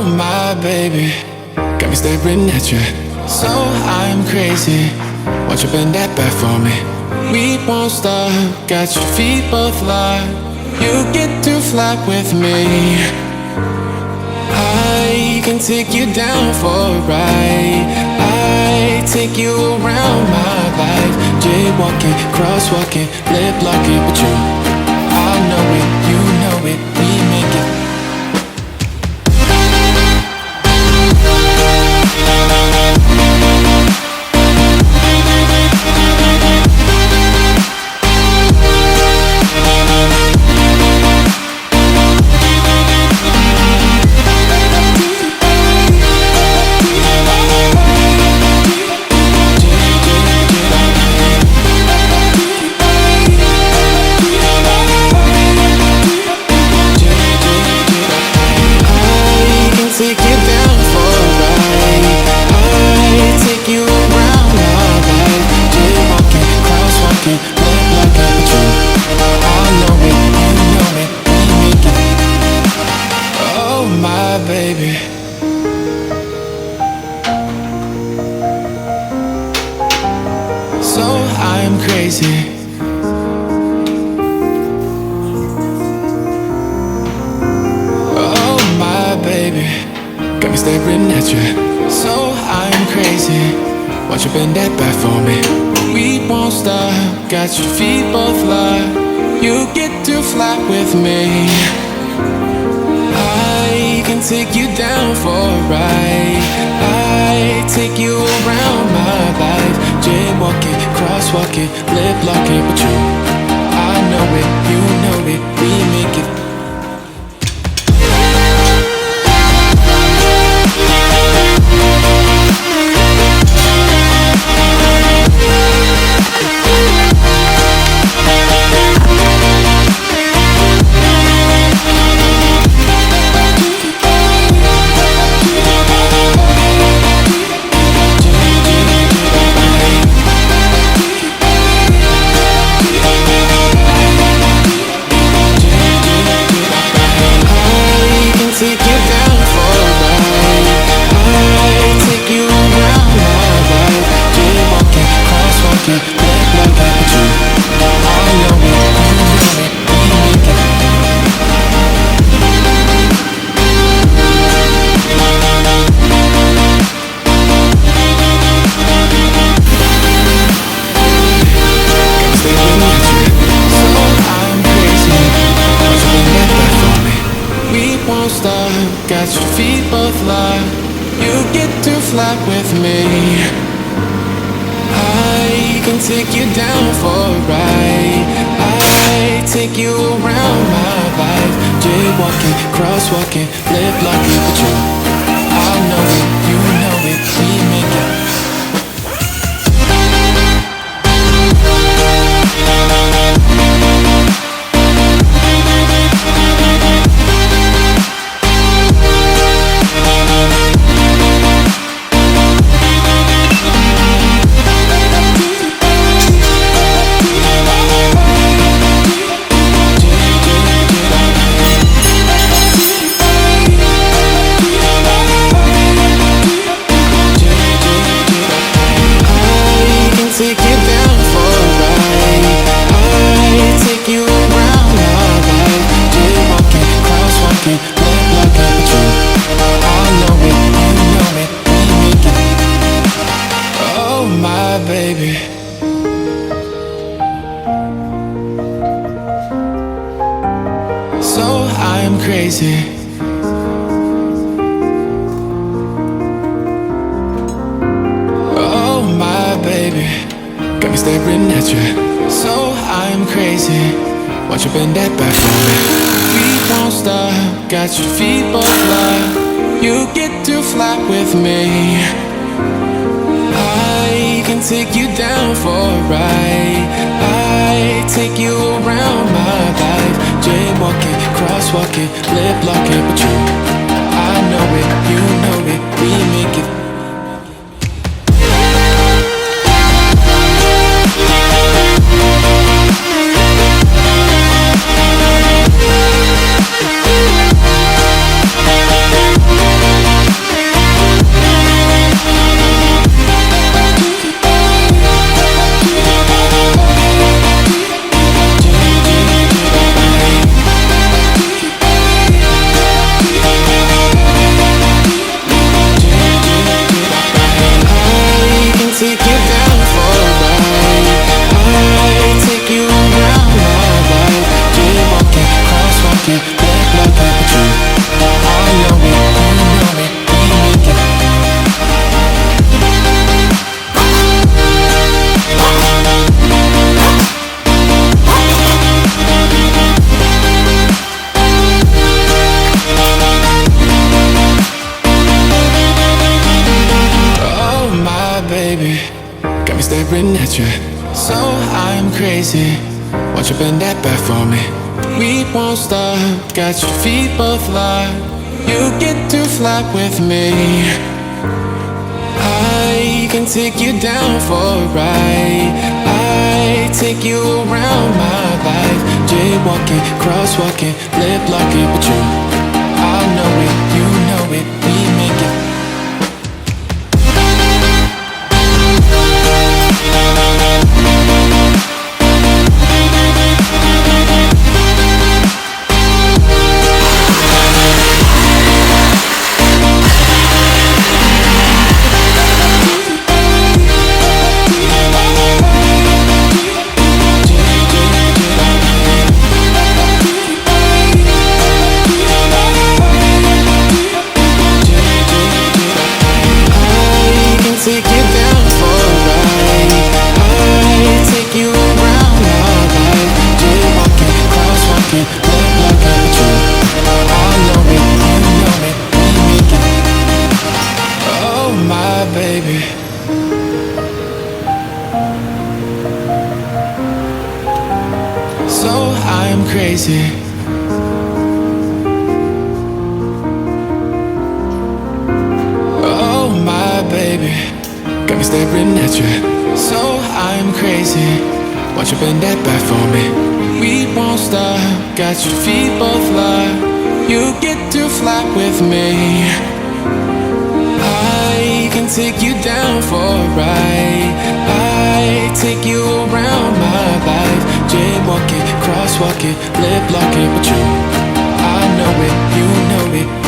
Oh my baby, got me staring at you. So I'm crazy. Won't you bend that back for me? We won't stop. Got your feet both locked. You get to fly with me. I can take you down for a ride. I take you around my life. Jaywalking, crosswalking, lip locking, but you, I know it, you know it, we make it. Got your feet both locked. You get to fly with me. I can take you down for a ride. I take you around my life. Jaywalking, crosswalking, lip locking, but you, I know it, you know it, we make it. Got your feet both locked. You get to fly with me. I can take you down for a ride. I take you around my life. Jaywalking, crosswalking, lip locking, but you, I know it, you know it, we make it. Oh my baby, got me staring at you. So I'm crazy. Won't you bend that back for me? We won't stop. Got your feet both locked. You get to fly with me. I can take you down for a ride. I take you around my life. Jaywalking, crosswalking, lip locking, but you, I know it, you know it, we make it. staring at you. So I'm crazy, won't you bend that back for me? We won't stop, got your feet both locked. You get to fly with me. I can take you down for a ride. I take you around my life. Jaywalking, crosswalking, lip locking, but you, I know it, you know it, we make it. Crazy. Oh my baby, got me staring at you. So I'm crazy, won't you bend that back for me? We won't stop, got your feet both locked. You get to fly with me. I can take you down for a ride. I take you around my life. Jaywalking, crosswalking, lip locking, but you, I know it, you know it.